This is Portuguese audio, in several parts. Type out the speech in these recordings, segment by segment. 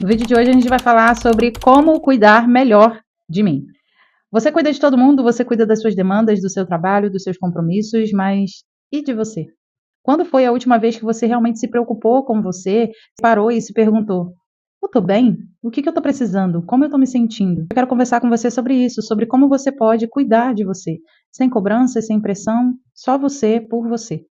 No vídeo de hoje a gente vai falar sobre como cuidar melhor de mim. Você cuida de todo mundo, você cuida das suas demandas, do seu trabalho, dos seus compromissos, mas e de você? Quando foi a última vez que você realmente se preocupou com você, parou e se perguntou: eu tô bem? O que eu tô precisando? Como eu tô me sentindo? Eu quero conversar com você sobre isso, sobre como você pode cuidar de você, sem cobrança, sem pressão, só você por você.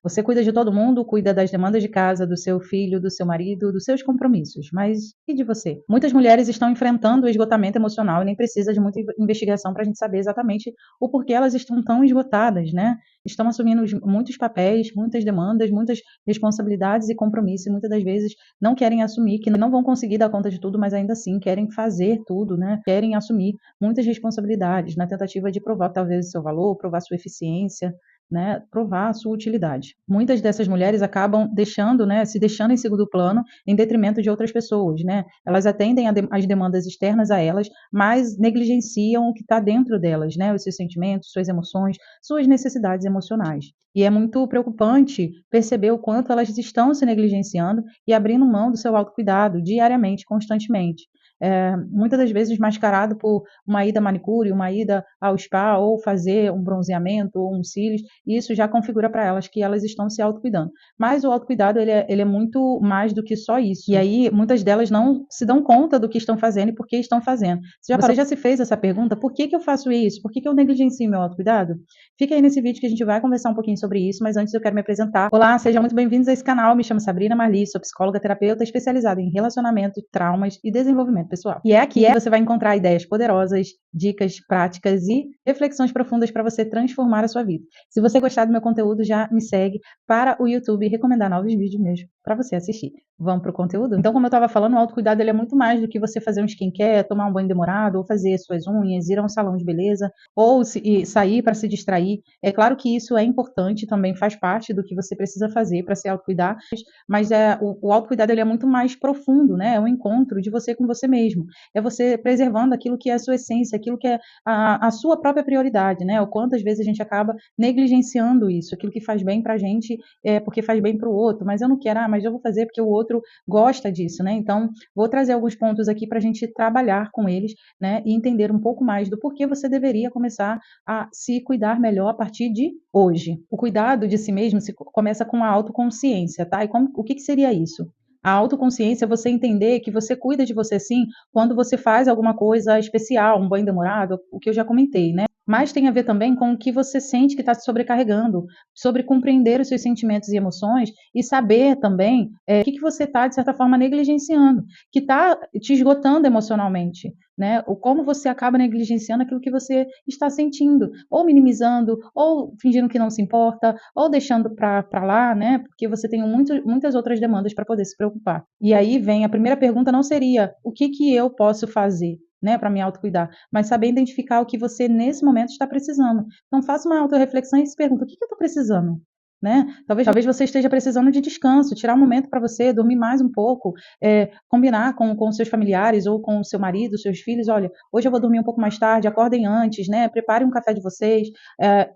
Você cuida de todo mundo, cuida das demandas de casa, do seu filho, do seu marido, dos seus compromissos, mas e de você? Muitas mulheres estão enfrentando o esgotamento emocional e nem precisa de muita investigação para a gente saber exatamente o porquê elas estão tão esgotadas, né? Estão assumindo muitos papéis, muitas demandas, muitas responsabilidades e compromissos, e muitas das vezes não querem assumir que não vão conseguir dar conta de tudo, mas ainda assim querem fazer tudo, né? Querem assumir muitas responsabilidades na tentativa de provar talvez o seu valor, provar sua eficiência, né, provar a sua utilidade. Muitas dessas mulheres acabam deixando, né, se deixando em segundo plano em detrimento de outras pessoas, né? Elas atendem as demandas externas a elas, mas negligenciam o que está dentro delas, né? Os seus sentimentos, suas emoções, suas necessidades emocionais. E é muito preocupante perceber o quanto elas estão se negligenciando e abrindo mão do seu autocuidado diariamente, constantemente. Muitas das vezes mascarado por uma ida à manicure, uma ida ao spa, ou fazer um bronzeamento, ou um cílios, e isso já configura para elas que elas estão se autocuidando. Mas o autocuidado, ele é muito mais do que só isso. E aí, muitas delas não se dão conta do que estão fazendo e por que estão fazendo. Você já se fez essa pergunta? Por que eu faço isso? Por que eu negligencio meu autocuidado? Fica aí nesse vídeo que a gente vai conversar um pouquinho sobre isso, mas antes eu quero me apresentar. Olá, sejam muito bem-vindos a esse canal. Me chamo Sabrina Marli, sou psicóloga terapeuta especializada em relacionamento, traumas e desenvolvimento pessoal. E é aqui que você vai encontrar ideias poderosas, dicas práticas e reflexões profundas para você transformar a sua vida. Se você gostar do meu conteúdo, já me segue para o YouTube e recomendar novos vídeos mesmo para você assistir. Vamos para o conteúdo? Então, como eu estava falando, o autocuidado ele é muito mais do que você fazer um skincare, tomar um banho demorado, ou fazer suas unhas, ir a um salão de beleza, ou sair para se distrair. É claro que isso é importante, também faz parte do que você precisa fazer para se autocuidar, mas o autocuidado ele é muito mais profundo, né? É um encontro de você com você mesmo. É você preservando aquilo que é a sua essência, aquilo que é a sua própria prioridade, né? O quantas vezes a gente acaba negligenciando isso, aquilo que faz bem para a gente é porque faz bem para o outro, mas eu não quero, mas eu vou fazer porque o outro gosta disso, né? Então, vou trazer alguns pontos aqui para a gente trabalhar com eles, né? E entender um pouco mais do porquê você deveria começar a se cuidar melhor a partir de hoje. O cuidado de si mesmo começa com a autoconsciência, tá? E o que seria isso? A autoconsciência é você entender que você cuida de você sim quando você faz alguma coisa especial, um banho demorado, o que eu já comentei, né? Mas tem a ver também com o que você sente que está te sobrecarregando, sobre compreender os seus sentimentos e emoções e saber também o que você está, de certa forma, negligenciando, que está te esgotando emocionalmente, né? O como você acaba negligenciando aquilo que você está sentindo, ou minimizando, ou fingindo que não se importa, ou deixando para lá, né? Porque você tem muitas outras demandas para poder se preocupar. E aí vem a primeira pergunta, não seria o que eu posso fazer, né, para me autocuidar, mas saber identificar o que você nesse momento está precisando. Então faça uma autorreflexão e se pergunta, o que eu estou precisando? Né? Talvez você esteja precisando de descanso, tirar um momento para você, dormir mais um pouco, combinar com seus familiares ou com o seu marido, seus filhos, olha, hoje eu vou dormir um pouco mais tarde, acordem antes, né? Preparem um café de vocês,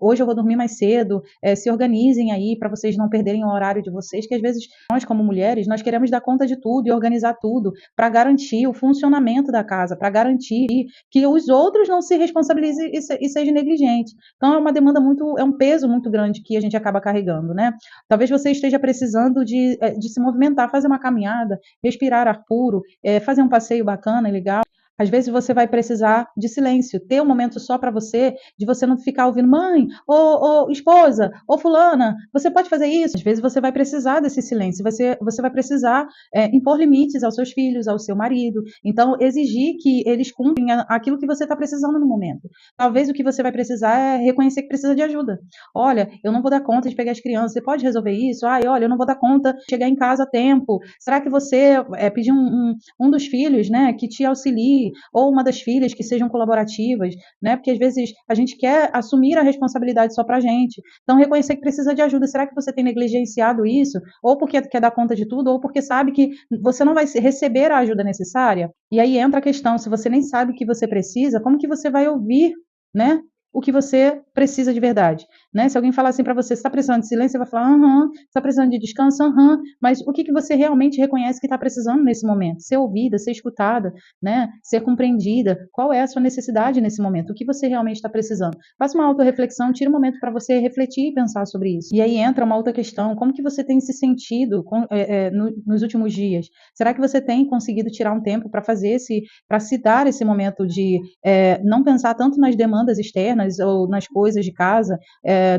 hoje eu vou dormir mais cedo, se organizem aí para vocês não perderem o horário de vocês, que às vezes nós como mulheres, nós queremos dar conta de tudo e organizar tudo para garantir o funcionamento da casa, para garantir que os outros não se responsabilizem e sejam negligentes. Então é uma demanda é um peso muito grande que a gente acaba carregando, né? Talvez você esteja precisando de se movimentar, fazer uma caminhada, respirar ar puro, fazer um passeio bacana e legal. Às vezes você vai precisar de silêncio, ter um momento só para você, de você não ficar ouvindo mãe, ou esposa, ou fulana, você pode fazer isso. Às vezes você vai precisar desse silêncio, você vai precisar impor limites aos seus filhos, ao seu marido. Então, exigir que eles cumprem aquilo que você está precisando no momento. Talvez o que você vai precisar é reconhecer que precisa de ajuda. Olha, eu não vou dar conta de pegar as crianças, você pode resolver isso? Ai, olha, eu não vou dar conta de chegar em casa a tempo. Será que você pedir um dos filhos, né, que te auxilie, ou uma das filhas que sejam colaborativas, né? Porque às vezes a gente quer assumir a responsabilidade só pra gente. Então, reconhecer que precisa de ajuda. Será que você tem negligenciado isso? Ou porque quer dar conta de tudo, ou porque sabe que você não vai receber a ajuda necessária? E aí entra a questão, se você nem sabe o que você precisa, como que você vai ouvir, né? O que você precisa de verdade. né? Se alguém falar assim para você, você está precisando de silêncio, você vai falar, aham, está precisando de descanso, aham, mas o que que você realmente reconhece que está precisando nesse momento? Ser ouvida, ser escutada, né? Ser compreendida. Qual é a sua necessidade nesse momento? O que você realmente está precisando? Faça uma autorreflexão, tire um momento para você refletir e pensar sobre isso. E aí entra uma outra questão, como que você tem se sentido nos últimos dias? Será que você tem conseguido tirar um tempo para se dar esse momento de não pensar tanto nas demandas externas ou nas coisas de casa,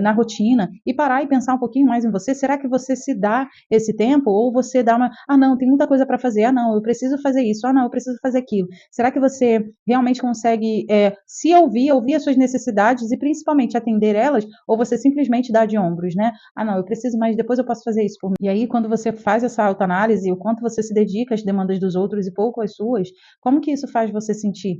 na rotina, e parar e pensar um pouquinho mais em você? Será que você se dá esse tempo ou você dá ah, não, tem muita coisa para fazer, ah, não, eu preciso fazer isso, ah, não, eu preciso fazer aquilo? Será que você realmente consegue se ouvir as suas necessidades e principalmente atender elas, ou você simplesmente dá de ombros, né? Ah, não, eu preciso, mas depois eu posso fazer isso por mim. E aí, quando você faz essa autoanálise, o quanto você se dedica às demandas dos outros e pouco às suas, como que isso faz você sentir?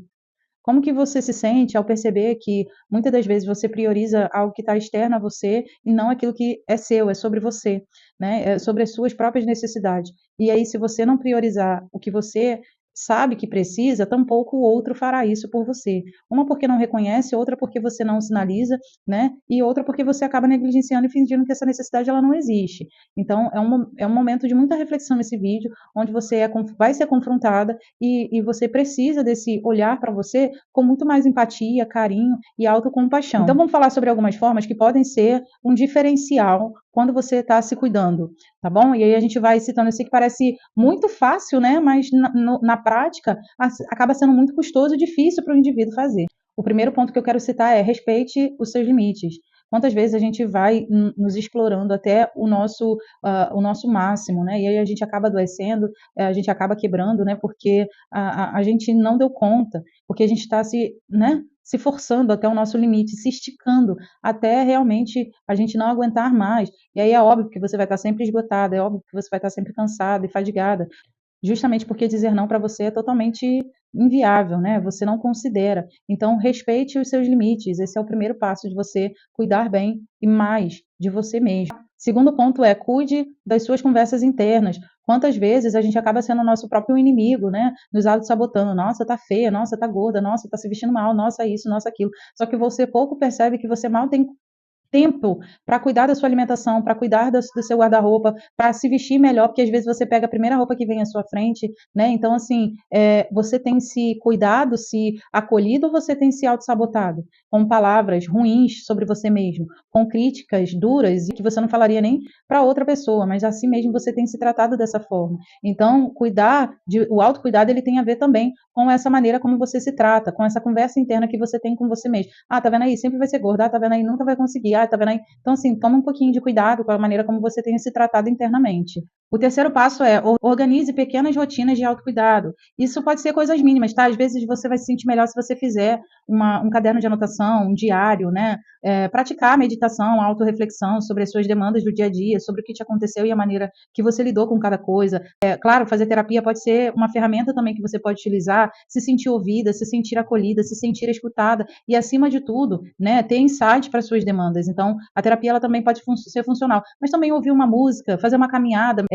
Como que você se sente ao perceber que muitas das vezes você prioriza algo que está externo a você e não aquilo que é seu, é sobre você, né? É sobre as suas próprias necessidades. E aí, se você não priorizar o que você sabe que precisa, tampouco o outro fará isso por você. Uma porque não reconhece, outra porque você não sinaliza, né? E outra porque você acaba negligenciando e fingindo que essa necessidade ela não existe. Então, é um momento de muita reflexão nesse vídeo, onde você vai ser confrontada e você precisa desse olhar para você com muito mais empatia, carinho e autocompaixão. Então, vamos falar sobre algumas formas que podem ser um diferencial quando você está se cuidando, tá bom? E aí a gente vai citando isso que parece muito fácil, né? Mas na prática acaba sendo muito custoso e difícil para o indivíduo fazer. O primeiro ponto que eu quero citar é respeite os seus limites. Quantas vezes a gente vai nos explorando até o nosso máximo, né? E aí a gente acaba adoecendo, a gente acaba quebrando, né? Porque a gente não deu conta, porque a gente está se forçando até o nosso limite, se esticando até realmente a gente não aguentar mais. E aí é óbvio que você vai estar sempre esgotada, é óbvio que você vai estar sempre cansada e fadigada, justamente porque dizer não para você é totalmente inviável, né? Você não considera. Então, respeite os seus limites. Esse é o primeiro passo de você cuidar bem e mais de você mesmo. Segundo ponto é cuide das suas conversas internas. Quantas vezes a gente acaba sendo o nosso próprio inimigo, né? Nos auto-sabotando. Nossa, tá feia, nossa, tá gorda, nossa, tá se vestindo mal, nossa, isso, nossa, aquilo. Só que você pouco percebe que você mal tem tempo para cuidar da sua alimentação, para cuidar do seu guarda-roupa, para se vestir melhor, porque às vezes você pega a primeira roupa que vem à sua frente, né? Então, assim, você tem se cuidado, se acolhido, ou você tem se auto-sabotado com palavras ruins sobre você mesmo, com críticas duras e que você não falaria nem para outra pessoa, mas assim mesmo você tem se tratado dessa forma. Então, o autocuidado ele tem a ver também com essa maneira como você se trata, com essa conversa interna que você tem com você mesmo. Ah, tá vendo aí? Sempre vai ser gorda. Ah, tá vendo aí? Nunca vai conseguir. Ah, tá vendo aí? Então, assim, toma um pouquinho de cuidado com a maneira como você tem se tratado internamente. O terceiro passo é organize pequenas rotinas de autocuidado. Isso pode ser coisas mínimas, tá? Às vezes você vai se sentir melhor se você fizer um caderno de anotação, um diário, né? Praticar meditação, autorreflexão sobre as suas demandas do dia a dia, sobre o que te aconteceu e a maneira que você lidou com cada coisa. Claro, fazer terapia pode ser uma ferramenta também que você pode utilizar, se sentir ouvida, se sentir acolhida, se sentir escutada e, acima de tudo, né, ter insight para suas demandas. Então, a terapia ela também pode ser funcional, mas também ouvir uma música, fazer uma caminhada,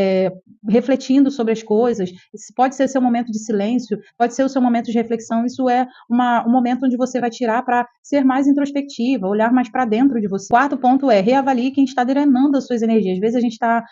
refletindo sobre as coisas. Isso pode ser seu momento de silêncio, pode ser o seu momento de reflexão. Isso é um momento onde você vai tirar para ser mais introspectiva, olhar mais para dentro de você. Quarto ponto é reavalie quem está drenando as suas energias. Às vezes a gente está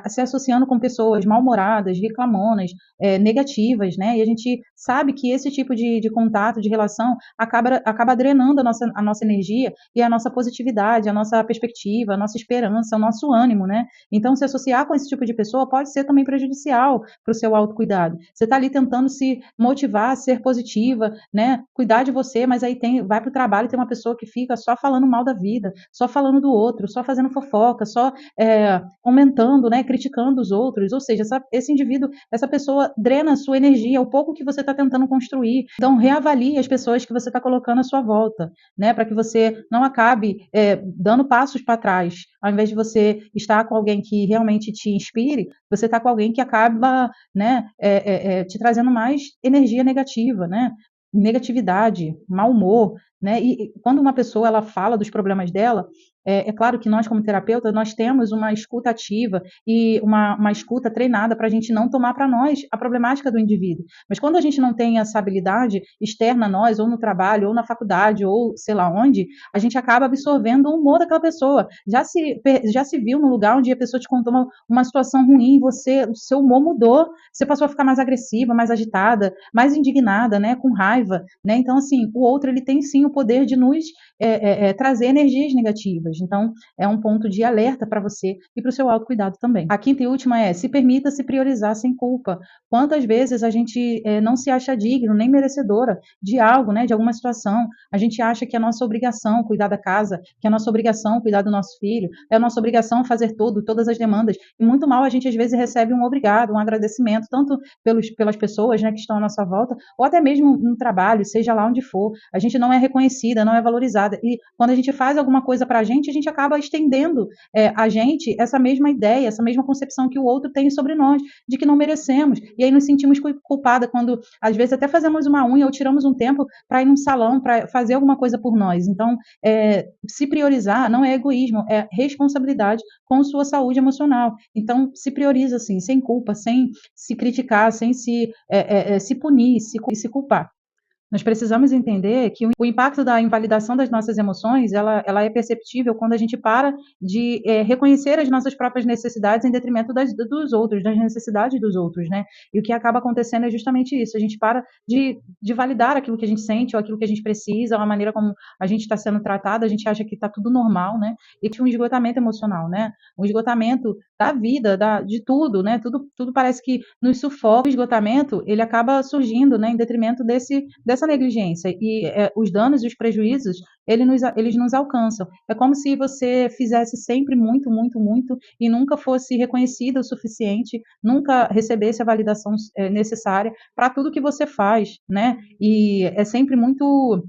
se associando com pessoas mal-humoradas, reclamonas, negativas, né? E a gente sabe que esse tipo de contato, de relação, acaba drenando a nossa energia e a nossa positividade, a nossa perspectiva, a nossa esperança, o nosso ânimo, né? Então, se associar com esse tipo de pessoa pode ser também prejudicial para o seu autocuidado. Você está ali tentando se motivar a ser positiva, né? Cuidar de você, mas aí vai para o trabalho e tem uma pessoa que fica só falando mal da vida, só falando do outro, só fazendo fofoca, só comentando, né? Criticando os outros. Ou seja, esse indivíduo, essa pessoa drena a sua energia, o pouco que você está tentando construir. Então, reavalie as pessoas que você está colocando à sua volta, né? Para que você não acabe dando passos para trás. Ao invés de você estar com alguém que realmente te inspire, você está com alguém que acaba, né, te trazendo mais energia negativa, né? Negatividade, mau humor, né? E quando uma pessoa ela fala dos problemas dela, é claro que nós, como terapeuta, nós temos uma escuta ativa e uma escuta treinada para a gente não tomar para nós a problemática do indivíduo. Mas quando a gente não tem essa habilidade externa a nós, ou no trabalho, ou na faculdade, ou sei lá onde, a gente acaba absorvendo o humor daquela pessoa. Já se viu no lugar onde a pessoa te contou uma situação ruim, o seu humor mudou, você passou a ficar mais agressiva, mais agitada, mais indignada, né, com raiva, né? Então, assim, o outro ele tem sim o poder de nos trazer energias negativas. Então, é um ponto de alerta para você e para o seu autocuidado também. A quinta e última é: se permita se priorizar sem culpa. Quantas vezes a gente não se acha digno nem merecedora de algo, né, de alguma situação? A gente acha que é nossa obrigação cuidar da casa, que é nossa obrigação cuidar do nosso filho, é nossa obrigação fazer tudo, todas as demandas. E muito mal a gente às vezes recebe um obrigado, um agradecimento, tanto pelas pessoas, né, que estão à nossa volta, ou até mesmo no trabalho, seja lá onde for. A gente não é reconhecida, não é valorizada. E quando a gente faz alguma coisa para a gente acaba estendendo a gente essa mesma ideia, essa mesma concepção que o outro tem sobre nós, de que não merecemos. E aí nos sentimos culpada quando, às vezes, até fazemos uma unha ou tiramos um tempo para ir num salão, para fazer alguma coisa por nós. Então, se priorizar não é egoísmo, é responsabilidade com sua saúde emocional. Então, se prioriza assim, sem culpa, sem se criticar, sem se punir, se culpar. Nós precisamos entender que o impacto da invalidação das nossas emoções, ela é perceptível quando a gente para de reconhecer as nossas próprias necessidades em detrimento dos outros, das necessidades dos outros, né? E o que acaba acontecendo é justamente isso, a gente para de validar aquilo que a gente sente ou aquilo que a gente precisa, ou a maneira como a gente está sendo tratada, a gente acha que está tudo normal, né? E tem um esgotamento emocional, né? Um esgotamento da vida, de tudo, né? Tudo parece que nos sufoca. O esgotamento, ele acaba surgindo, né, em detrimento dessa negligência. E os danos e os prejuízos, eles nos alcançam. É como se você fizesse sempre muito, muito, muito e nunca fosse reconhecida o suficiente, nunca recebesse a validação necessária para tudo que você faz, né? E é sempre muito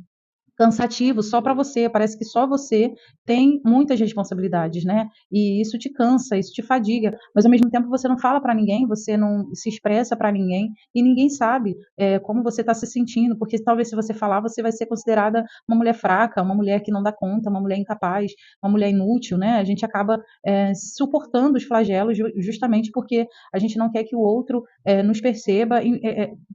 cansativo só para você, parece que só você tem muitas responsabilidades, né? E isso te cansa, isso te fadiga, mas ao mesmo tempo você não fala para ninguém, você não se expressa para ninguém e ninguém sabe como você está se sentindo, porque talvez se você falar, você vai ser considerada uma mulher fraca, uma mulher que não dá conta, uma mulher incapaz, uma mulher inútil, né? A gente acaba suportando os flagelos justamente porque a gente não quer que o outro nos perceba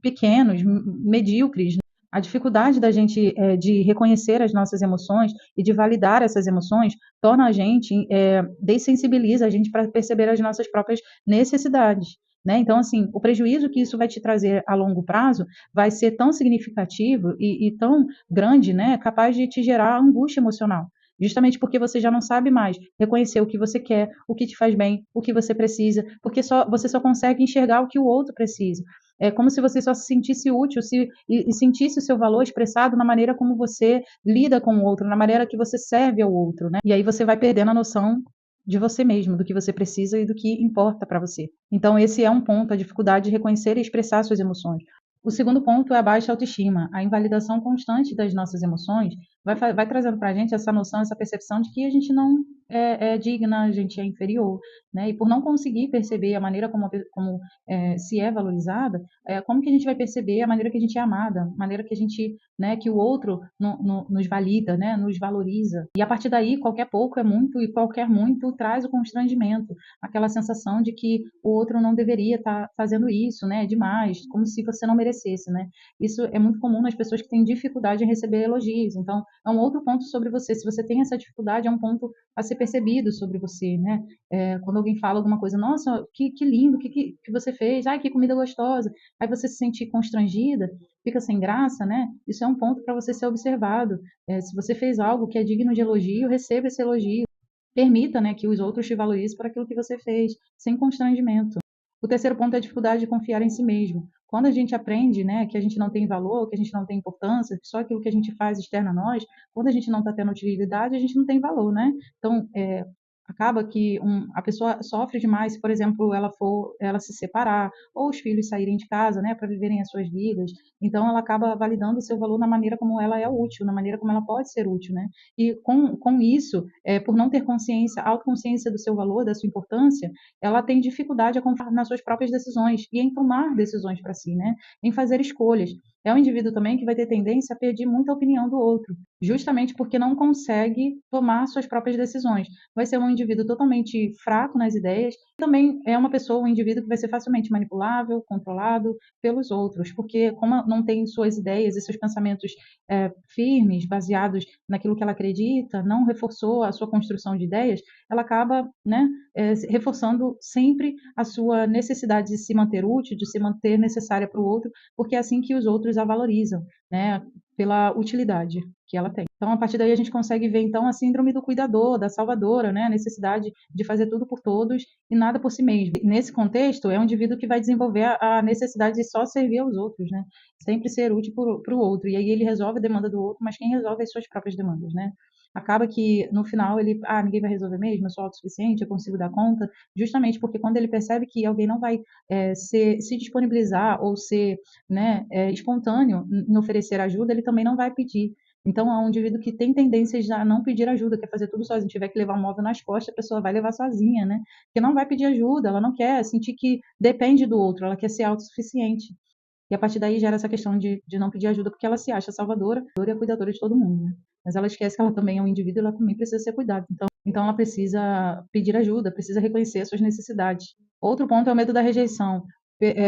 pequenos, medíocres. A dificuldade da gente de reconhecer as nossas emoções e de validar essas emoções torna a gente, dessensibiliza a gente para perceber as nossas próprias necessidades, né? Então, assim, o prejuízo que isso vai te trazer a longo prazo vai ser tão significativo e tão grande, né? Capaz de te gerar angústia emocional. Justamente porque você já não sabe mais reconhecer o que você quer, o que te faz bem, o que você precisa, porque você só consegue enxergar o que o outro precisa. É como se você só se sentisse útil e sentisse o seu valor expressado na maneira como você lida com o outro, na maneira que você serve ao outro, né? E aí você vai perdendo a noção de você mesmo, do que você precisa e do que importa para você. Então, esse é um ponto, a dificuldade de reconhecer e expressar suas emoções. O segundo ponto é a baixa autoestima. A invalidação constante das nossas emoções vai trazendo para a gente essa noção, essa percepção de que a gente não é digna, a gente é inferior, né? E por não conseguir perceber a maneira como se é valorizada, como que a gente vai perceber a maneira que a gente é amada, a maneira que a gente, né, que o outro nos valida, né, nos valoriza. E a partir daí, qualquer pouco é muito e qualquer muito traz o constrangimento, aquela sensação de que o outro não deveria estar fazendo isso, né, demais, como se você não merecesse, né? Isso é muito comum nas pessoas que têm dificuldade em receber elogios. Então, é um outro ponto sobre você. Se você tem essa dificuldade, é um ponto a ser percebido sobre você, né? Quando alguém fala alguma coisa, nossa, que lindo, que você fez, ai, que comida gostosa, aí você se sentir constrangida, fica sem graça, né? Isso é um ponto para você ser observado. Se você fez algo que é digno de elogio, receba esse elogio. Permita, né, que os outros te valorizem por aquilo que você fez, sem constrangimento. O terceiro ponto é a dificuldade de confiar em si mesmo. Quando a gente aprende, né, que a gente não tem valor, que a gente não tem importância, que só aquilo que a gente faz externo a nós, quando a gente não está tendo utilidade, a gente não tem valor, né? Então, acaba que a pessoa sofre demais se, por exemplo, ela se separar ou os filhos saírem de casa, né, para viverem as suas vidas. Então, ela acaba validando o seu valor na maneira como ela é útil, na maneira como ela pode ser útil, né? E com isso, por não ter consciência, autoconsciência do seu valor, da sua importância, ela tem dificuldade a confiar nas suas próprias decisões e em tomar decisões para si, né? Em fazer escolhas. é um indivíduo também que vai ter tendência a pedir muita opinião do outro, justamente porque não consegue tomar suas próprias decisões. Vai ser um indivíduo totalmente fraco nas ideias, também é uma pessoa, um indivíduo que vai ser facilmente manipulável, controlado pelos outros, porque como não tem suas ideias e seus pensamentos firmes, baseados naquilo que ela acredita, não reforçou a sua construção de ideias, ela acaba, né, reforçando sempre a sua necessidade de se manter útil, de se manter necessária para o outro, porque é assim que os outros a valorizam, né, pela utilidade que ela tem. Então, a partir daí, a gente consegue ver, então, a síndrome do cuidador, da salvadora, né, a necessidade de fazer tudo por todos e nada por si mesmo. E nesse contexto, é um indivíduo que vai desenvolver a necessidade de só servir aos outros, né, sempre ser útil para o outro. E aí ele resolve a demanda do outro, mas quem resolve é as suas próprias demandas, né? Acaba que no final ele, ninguém vai resolver mesmo, eu sou autossuficiente, eu consigo dar conta, justamente porque quando ele percebe que alguém não vai se disponibilizar ou ser, né, espontâneo em oferecer ajuda, ele também não vai pedir. Então, é um indivíduo que tem tendências a não pedir ajuda, quer fazer tudo sozinho. Se tiver que levar um móvel nas costas, a pessoa vai levar sozinha, né? Porque não vai pedir ajuda, ela não quer sentir que depende do outro, ela quer ser autossuficiente. E a partir daí gera essa questão de não pedir ajuda, porque ela se acha salvadora e a cuidadora de todo mundo, né? Mas ela esquece que ela também é um indivíduo e ela também precisa ser cuidada. Então ela precisa pedir ajuda, precisa reconhecer as suas necessidades. Outro ponto é o medo da rejeição.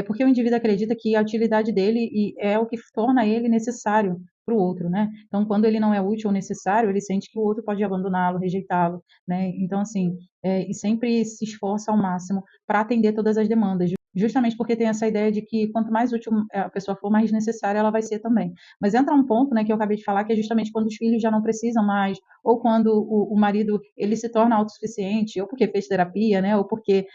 Porque o indivíduo acredita que a utilidade dele é o que torna ele necessário para o outro, né? Então, quando ele não é útil ou necessário, ele sente que o outro pode abandoná-lo, rejeitá-lo, né? Então, assim, e sempre se esforça ao máximo para atender todas as demandas, justamente porque tem essa ideia de que quanto mais útil a pessoa for, mais necessária ela vai ser também. Mas entra um ponto, né, que eu acabei de falar, que é justamente quando os filhos já não precisam mais, ou quando o marido ele se torna autossuficiente, ou porque fez terapia, né, ou porque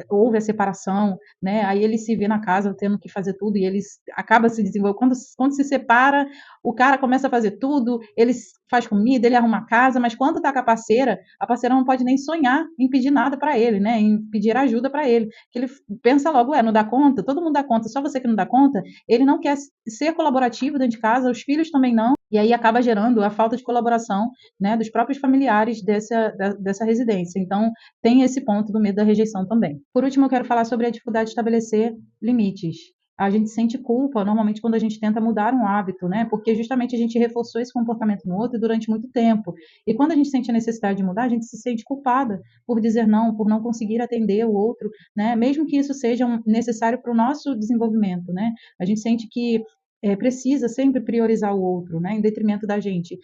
houve a separação, né, aí ele se vê na casa tendo que fazer tudo e ele acaba se desenvolvendo. Quando se separa, o cara começa a fazer tudo, ele faz comida, ele arruma a casa, mas quando tá com a parceira não pode nem sonhar em pedir nada para ele, né, em pedir ajuda para ele, que ele pensa logo, não dá conta, todo mundo dá conta, só você que não dá conta. Ele não quer ser colaborativo dentro de casa, os filhos também não, e aí acaba gerando a falta de colaboração, né, dos próprios familiares dessa residência. Então, tem esse ponto do medo da rejeição também. Por último, eu quero falar sobre a dificuldade de estabelecer limites. A gente sente culpa normalmente quando a gente tenta mudar um hábito, né? Porque justamente a gente reforçou esse comportamento no outro durante muito tempo. E quando a gente sente a necessidade de mudar, a gente se sente culpada por dizer não, por não conseguir atender o outro, né? Mesmo que isso seja necessário para o nosso desenvolvimento, né? A gente sente que precisa sempre priorizar o outro, né? Em detrimento da gente.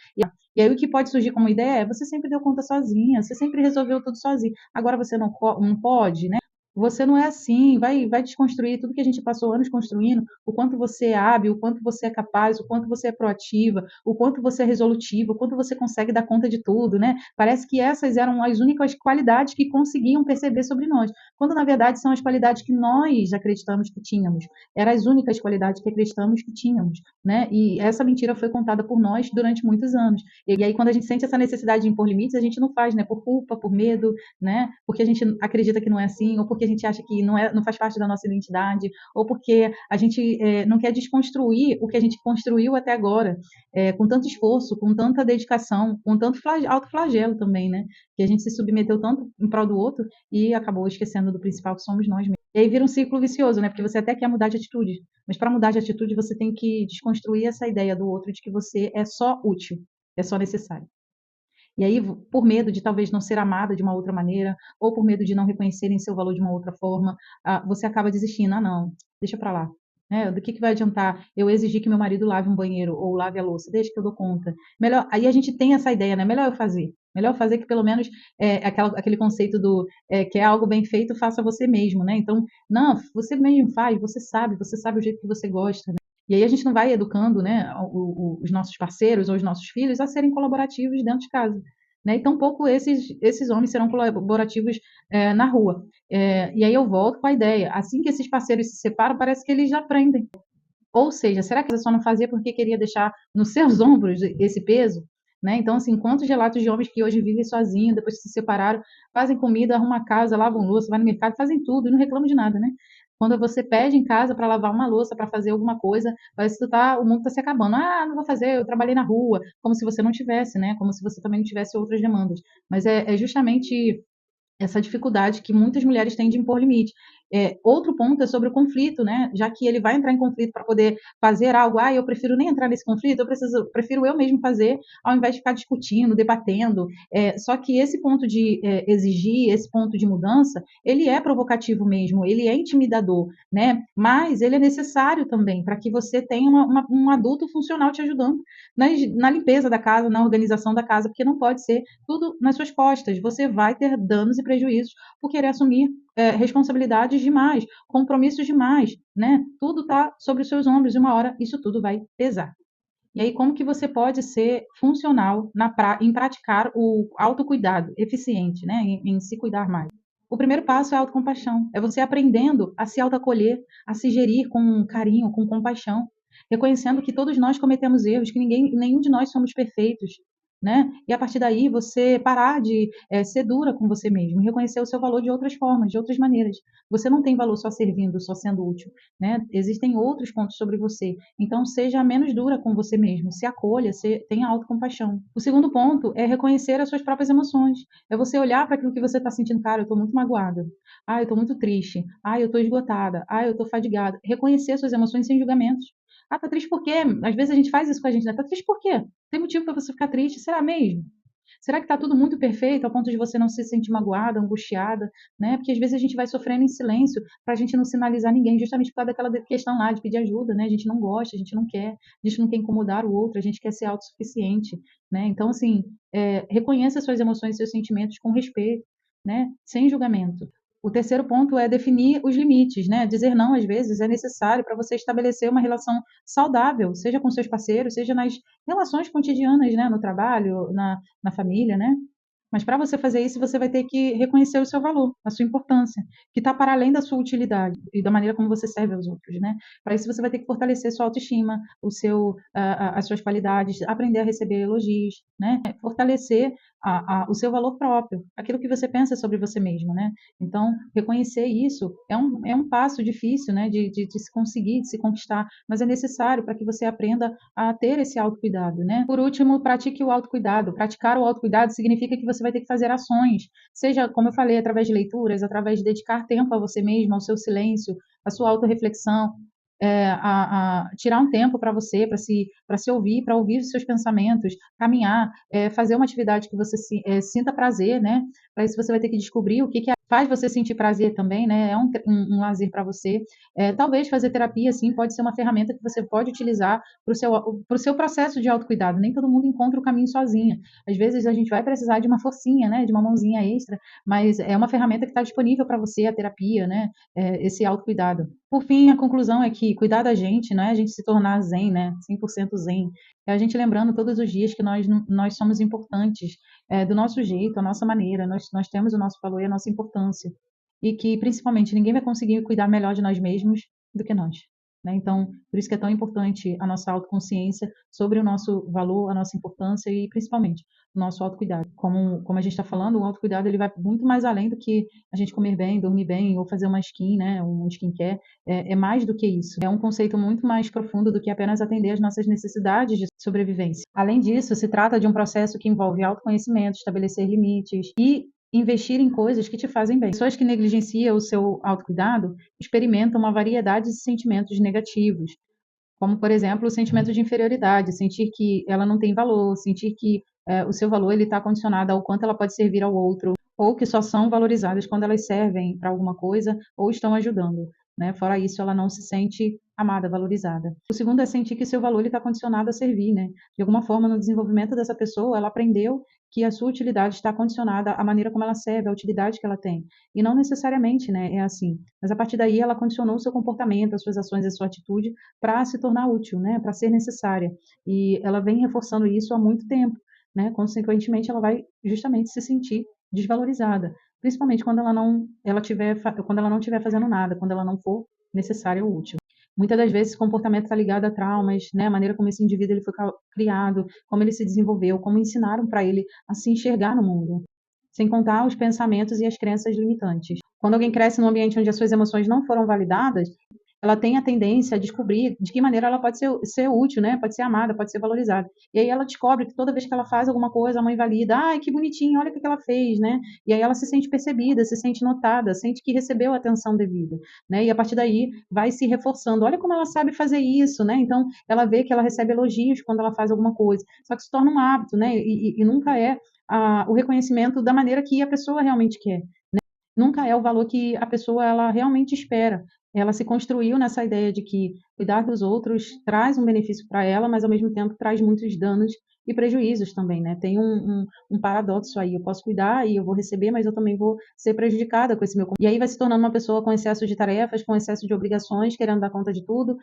E aí o que pode surgir como ideia é: você sempre deu conta sozinha, você sempre resolveu tudo sozinha. Agora você não pode, né? Você não é assim, vai desconstruir tudo que a gente passou anos construindo, o quanto você é hábil, o quanto você é capaz, o quanto você é proativa, o quanto você é resolutiva, o quanto você consegue dar conta de tudo, né? Parece que essas eram as únicas qualidades que conseguiam perceber sobre nós, quando na verdade são as qualidades que nós acreditamos que tínhamos, eram as únicas qualidades que acreditamos que tínhamos, né? E essa mentira foi contada por nós durante muitos anos. E aí quando a gente sente essa necessidade de impor limites, a gente não faz, né? Por culpa, por medo, né? Porque a gente acredita que não é assim, ou porque a gente acha que não faz parte da nossa identidade, ou porque a gente não quer desconstruir o que a gente construiu até agora, com tanto esforço, com tanta dedicação, com tanto autoflagelo também, né? Que a gente se submeteu tanto em prol do outro e acabou esquecendo do principal que somos nós mesmos. E aí vira um ciclo vicioso, né? Porque você até quer mudar de atitude, mas para mudar de atitude você tem que desconstruir essa ideia do outro de que você é só útil, é só necessário. E aí, por medo de talvez não ser amada de uma outra maneira, ou por medo de não reconhecerem seu valor de uma outra forma, você acaba desistindo. Não, deixa para lá. Né? Do que vai adiantar eu exigir que meu marido lave um banheiro ou lave a louça? Deixa que eu dou conta. Melhor, aí a gente tem essa ideia, né? Melhor eu fazer. Melhor fazer que pelo menos aquele conceito do que é algo bem feito, faça você mesmo, né? Então, não, você mesmo faz, você sabe o jeito que você gosta, né? E aí a gente não vai educando, né, os nossos parceiros ou os nossos filhos a serem colaborativos dentro de casa. Né? E tampouco esses homens serão colaborativos na rua. E aí eu volto com a ideia: assim que esses parceiros se separam, parece que eles já aprendem. Ou seja, será que você só não fazia porque queria deixar nos seus ombros esse peso? Né? Então, assim, quantos relatos de homens que hoje vivem sozinhos, depois que se separaram, fazem comida, arrumam a casa, lavam louça, vai no mercado, fazem tudo e não reclamam de nada, né? Quando você pede em casa para lavar uma louça, para fazer alguma coisa, parece que o mundo está se acabando. Não vou fazer, eu trabalhei na rua, como se você não tivesse, né? Como se você também não tivesse outras demandas. Mas é justamente essa dificuldade que muitas mulheres têm de impor limite. Outro ponto é sobre o conflito, né? Já que ele vai entrar em conflito para poder fazer algo, eu prefiro nem entrar nesse conflito, prefiro eu mesmo fazer, ao invés de ficar discutindo, debatendo. Só que esse ponto de exigir, esse ponto de mudança, ele é provocativo mesmo, ele é intimidador, né? Mas ele é necessário também para que você tenha um adulto funcional te ajudando na limpeza da casa, na organização da casa, porque não pode ser tudo nas suas costas. Você vai ter danos e prejuízos por querer assumir responsabilidades demais, compromissos demais, né? Tudo está sobre os seus ombros e uma hora isso tudo vai pesar. E aí, como que você pode ser funcional em praticar o autocuidado eficiente, né? Em se cuidar mais? O primeiro passo é a autocompaixão. É você aprendendo a se autoacolher, a se gerir com carinho, com compaixão, reconhecendo que todos nós cometemos erros, que nenhum de nós somos perfeitos, né? E a partir daí você parar de ser dura com você mesmo, reconhecer o seu valor de outras formas, de outras maneiras. Você não tem valor só servindo, só sendo útil, né? Existem outros pontos sobre você. Então seja menos dura com você mesmo, se acolha, tenha autocompaixão. O segundo ponto é reconhecer as suas próprias emoções. É você olhar para aquilo que você está sentindo, cara, eu estou muito magoada. Eu estou muito triste. Eu estou esgotada. Eu estou fadigada. Reconhecer suas emoções sem julgamentos. Tá triste por quê? Às vezes a gente faz isso com a gente, né? Tá triste por quê? Tem motivo para você ficar triste? Será mesmo? Será que está tudo muito perfeito ao ponto de você não se sentir magoada, angustiada, né? Porque às vezes a gente vai sofrendo em silêncio para a gente não sinalizar ninguém, justamente por causa daquela questão lá de pedir ajuda, né? A gente não gosta, a gente não quer, a gente não quer incomodar o outro, a gente quer ser autossuficiente, né? Então, assim, reconheça suas emoções e seus sentimentos com respeito, né? Sem julgamento. O terceiro ponto é definir os limites, né? Dizer não, às vezes, é necessário para você estabelecer uma relação saudável, seja com seus parceiros, seja nas relações cotidianas, né? No trabalho, na família, né? Mas para você fazer isso, você vai ter que reconhecer o seu valor, a sua importância, que está para além da sua utilidade e da maneira como você serve aos outros, né? Para isso, você vai ter que fortalecer sua autoestima, as suas qualidades, aprender a receber elogios, né? Fortalecer o seu valor próprio, aquilo que você pensa sobre você mesmo, né? Então, reconhecer isso é um passo difícil, né? De se conseguir, de se conquistar, mas é necessário para que você aprenda a ter esse autocuidado, né? Por último, pratique o autocuidado. Praticar o autocuidado significa que você vai ter que fazer ações, seja, como eu falei, através de leituras, através de dedicar tempo a você mesmo, ao seu silêncio, à sua autorreflexão, tirar um tempo para você, para se ouvir, para ouvir os seus pensamentos, caminhar, fazer uma atividade que você sinta prazer, né? Para isso você vai ter que descobrir o que faz você sentir prazer também, né? É um lazer para você. Talvez fazer terapia, sim, pode ser uma ferramenta que você pode utilizar para o seu processo de autocuidado. Nem todo mundo encontra o caminho sozinha. Às vezes a gente vai precisar de uma forcinha, né? De uma mãozinha extra, mas é uma ferramenta que está disponível para você, a terapia, né? Esse autocuidado. Por fim, a conclusão é que cuidar da gente não é a gente se tornar zen, né? 100% zen. É a gente lembrando todos os dias que nós somos importantes, do nosso jeito, a nossa maneira, nós temos o nosso valor e a nossa importância. E que, principalmente, ninguém vai conseguir cuidar melhor de nós mesmos do que nós. Né? Então, por isso que é tão importante a nossa autoconsciência sobre o nosso valor, a nossa importância e, principalmente, o nosso autocuidado. Como a gente está falando, o autocuidado ele vai muito mais além do que a gente comer bem, dormir bem ou fazer uma skin, né? Um skincare. É mais do que isso. É um conceito muito mais profundo do que apenas atender às nossas necessidades de sobrevivência. Além disso, se trata de um processo que envolve autoconhecimento, estabelecer limites e investir em coisas que te fazem bem. Pessoas que negligenciam o seu autocuidado experimentam uma variedade de sentimentos negativos, como, por exemplo, o sentimento de inferioridade, sentir que ela não tem valor, sentir que o seu valor ele está condicionado ao quanto ela pode servir ao outro, ou que só são valorizadas quando elas servem para alguma coisa ou estão ajudando. Né? Fora isso, ela não se sente amada, valorizada. O segundo é sentir que seu valor está condicionado a servir. Né? De alguma forma, no desenvolvimento dessa pessoa, ela aprendeu que a sua utilidade está condicionada à maneira como ela serve, à utilidade que ela tem. E não necessariamente, né, é assim. Mas a partir daí ela condicionou o seu comportamento, as suas ações, a sua atitude para se tornar útil, né, para ser necessária. E ela vem reforçando isso há muito tempo, né? Consequentemente, ela vai justamente se sentir desvalorizada, principalmente quando quando ela não estiver fazendo nada, quando ela não for necessária ou útil. Muitas das vezes esse comportamento está ligado a traumas, né? A maneira como esse indivíduo ele foi criado, como ele se desenvolveu, como ensinaram para ele a se enxergar no mundo, sem contar os pensamentos e as crenças limitantes. Quando alguém cresce num ambiente onde as suas emoções não foram validadas, ela tem a tendência a descobrir de que maneira ela pode ser útil, né? Pode ser amada, pode ser valorizada. E aí ela descobre que toda vez que ela faz alguma coisa, a mãe valida, ai, que bonitinho, olha o que ela fez, né? E aí ela se sente percebida, se sente notada, sente que recebeu a atenção devida, né? E a partir daí vai se reforçando. Olha como ela sabe fazer isso, né? Então ela vê que ela recebe elogios quando ela faz alguma coisa. Só que se torna um hábito, né? E nunca é o reconhecimento da maneira que a pessoa realmente quer. Nunca é o valor que a pessoa ela realmente espera. Ela se construiu nessa ideia de que cuidar dos outros traz um benefício para ela, mas ao mesmo tempo traz muitos danos e prejuízos também, né? Tem um paradoxo aí. Eu posso cuidar e eu vou receber, mas eu também vou ser prejudicada com esse meu. E aí vai se tornando uma pessoa com excesso de tarefas, com excesso de obrigações, querendo dar conta de tudo,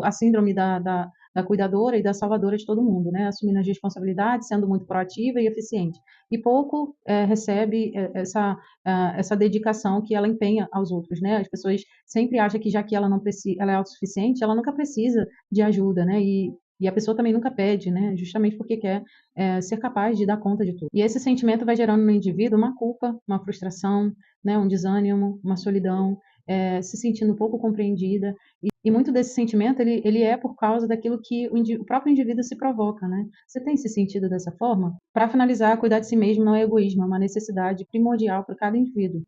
a síndrome da cuidadora e da salvadora de todo mundo, né? Assumindo as responsabilidades, sendo muito proativa e eficiente. E pouco recebe essa dedicação que ela empenha aos outros, né? As pessoas sempre acham que já que ela não precisa, ela é autossuficiente, ela nunca precisa de ajuda, né? E a pessoa também nunca pede, né? Justamente porque quer ser capaz de dar conta de tudo. E esse sentimento vai gerando no indivíduo uma culpa, uma frustração, né? Um desânimo, uma solidão, se sentindo pouco compreendida. E muito desse sentimento ele é por causa daquilo que o próprio indivíduo se provoca, né? Você tem se sentido dessa forma? Para finalizar, cuidar de si mesmo não é egoísmo, é uma necessidade primordial para cada indivíduo.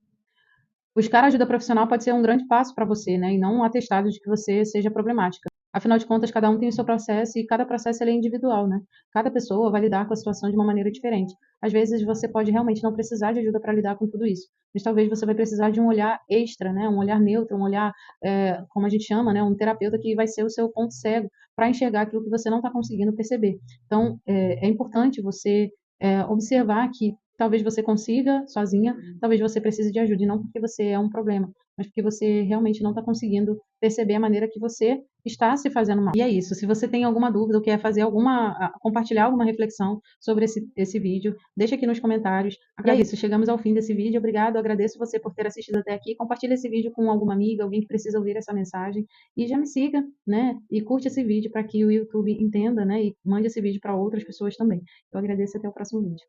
Buscar ajuda profissional pode ser um grande passo para você, né? E não um atestado de que você seja problemática. Afinal de contas, cada um tem o seu processo e cada processo ele é individual, né? Cada pessoa vai lidar com a situação de uma maneira diferente. Às vezes você pode realmente não precisar de ajuda para lidar com tudo isso, mas talvez você vai precisar de um olhar extra, né? Um olhar neutro, um olhar, como a gente chama, né? Um terapeuta que vai ser o seu ponto cego para enxergar aquilo que você não está conseguindo perceber. Então, é importante você observar que talvez você consiga sozinha, talvez você precise de ajuda, e não porque você é um problema, mas porque você realmente não está conseguindo perceber a maneira que você está se fazendo mal. E é isso. Se você tem alguma dúvida ou quer fazer compartilhar alguma reflexão sobre esse vídeo, deixa aqui nos comentários. E é isso. Chegamos ao fim desse vídeo. Obrigado. Agradeço você por ter assistido até aqui. Compartilhe esse vídeo com alguma amiga, alguém que precisa ouvir essa mensagem. E já me siga, né? E curte esse vídeo para que o YouTube entenda, né? E mande esse vídeo para outras pessoas também. Eu agradeço e até o próximo vídeo.